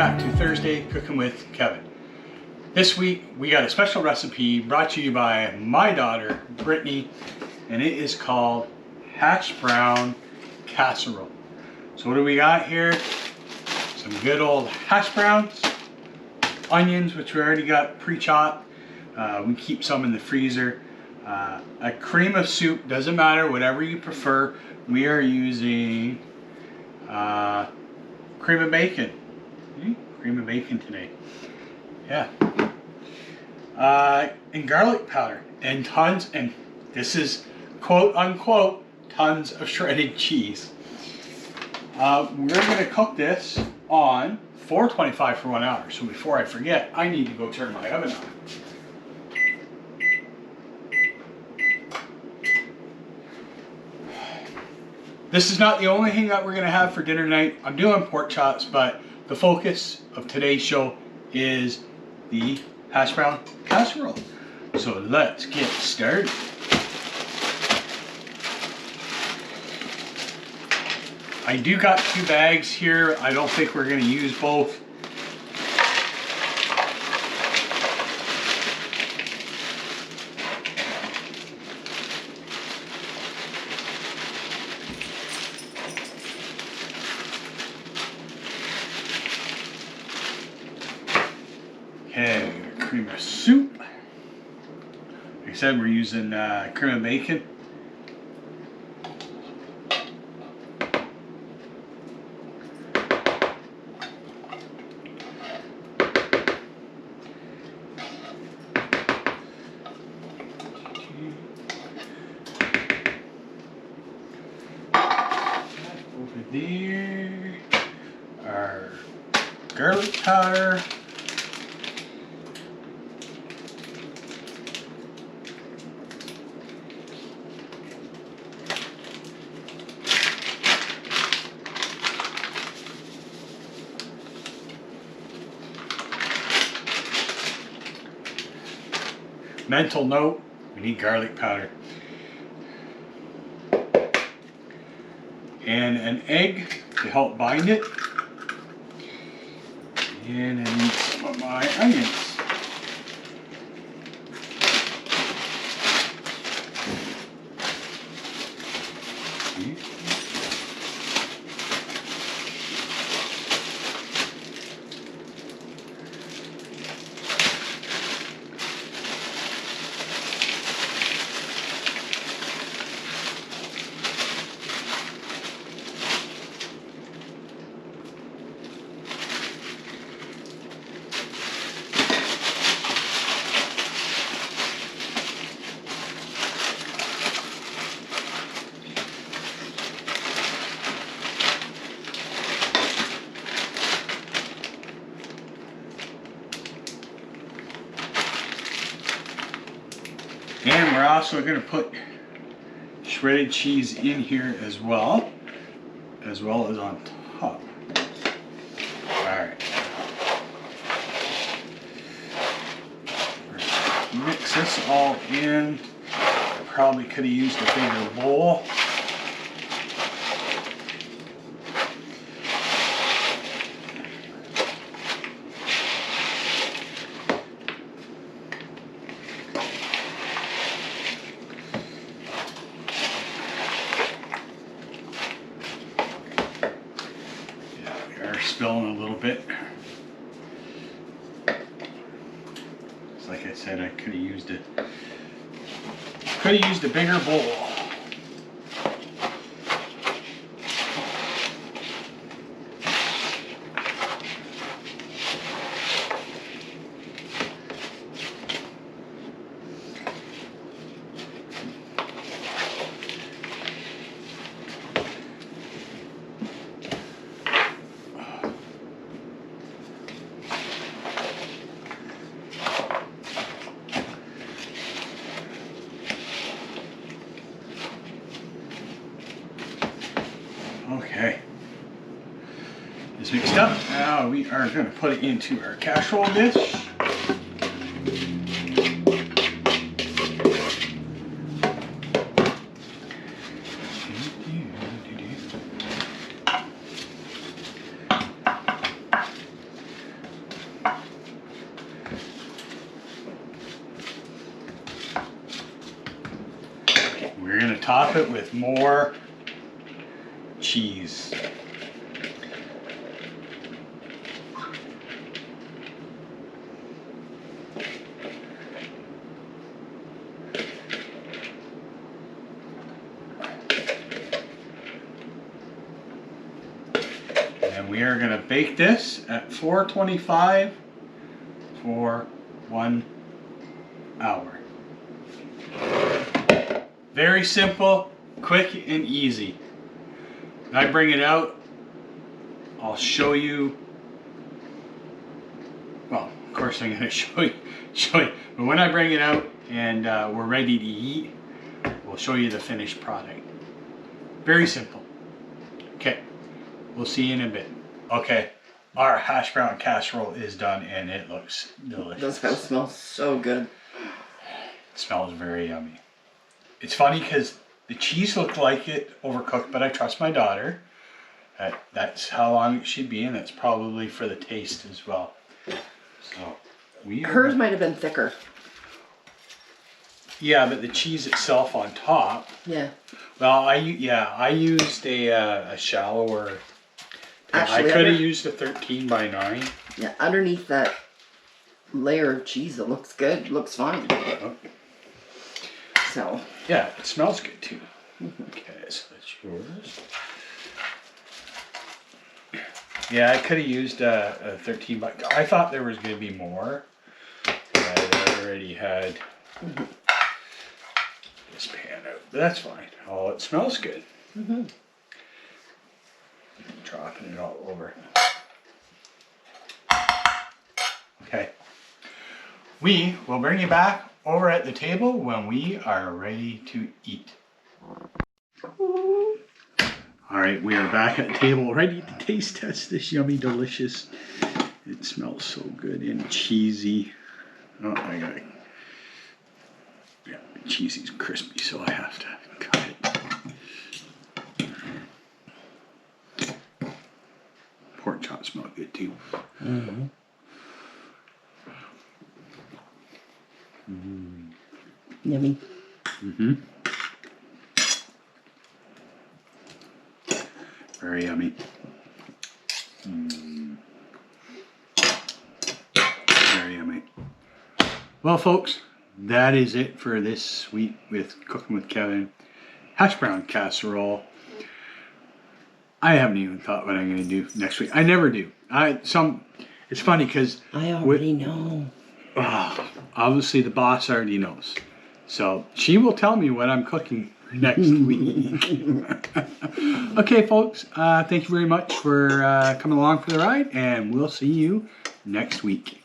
back to Thursday Cooking with Kevin. This week we got a special recipe brought to you by my daughter Brittany, and it is called Hashbrown Casserole. So what do we got here? Some good old hash browns, onions which we already got pre-chopped. We keep some in the freezer. A cream of soup, doesn't matter, whatever you prefer. We are using cream of bacon. Cream of bacon today. Yeah. And garlic powder and tons, and this is quote unquote tons of shredded cheese. We're going to cook this on 425 for 1 hour. So before I forget, I need to go turn my oven on. This is not the only thing that we're going to have for dinner tonight. I'm doing pork chops, but the focus of today's show is the Hashbrown Casserole. So let's get started. I do got 2 bags here. I don't think we're going to use both. Okay, cream of soup. Like I said, we're using cream of bacon. Over there, our garlic powder. Mental note, we need garlic powder. And an egg to help bind it. And I need some of my onions. And we're also going to put shredded cheese in here as well as on top. Alright. Mix this all in. I probably could have used a bigger bowl. Spilling a little bit. Just like I said, I could have used it. Could have used a bigger bowl. Okay, it's mixed up. Now we are going to put it into our casserole dish. top it with more cheese. And we are going to bake this at 425 for 1 hour. Very simple, quick and easy. When I bring it out, I'll show you. Well, of course I'm going to show you. But when I bring it out and we're ready to eat, we'll show you the finished product. Very simple. Okay, we'll see you in a bit. Okay, our hash brown casserole is done and it looks delicious. That smells so good. It smells very yummy. It's funny because the cheese looked like it overcooked, but I trust my daughter. That's how long it should be, and that's probably for the taste as well. So hers might have been thicker. Yeah, but the cheese itself on top. Yeah. Well, I used a shallower. Actually, I could have used a 13 by 9. Yeah, underneath that layer of cheese, it looks good. It looks fine. Oh. So. Yeah, it smells good too. Okay, so that's yours. Yeah, I could have used a 13 by. I thought there was going to be more. But I already had this pan out, but that's fine. Oh, it smells good. Dropping it all over. Okay. We will bring you back over at the table when we are ready to eat. Alright, we are back at the table ready to taste test this yummy delicious. It smells so good and cheesy. Oh, I got it. Yeah, cheesy's crispy, so I have to cut it. Pork chops smell good too. Yummy. Very yummy. Very yummy. Well, folks, that is it for this week with Cooking with Kevin. Hash brown casserole. I haven't even thought what I'm going to do next week. I never do. It's funny because I already know. Obviously, the boss already knows. So she will tell me what I'm cooking next week. Okay, folks. Thank you very much for coming along for the ride, and we'll see you next week.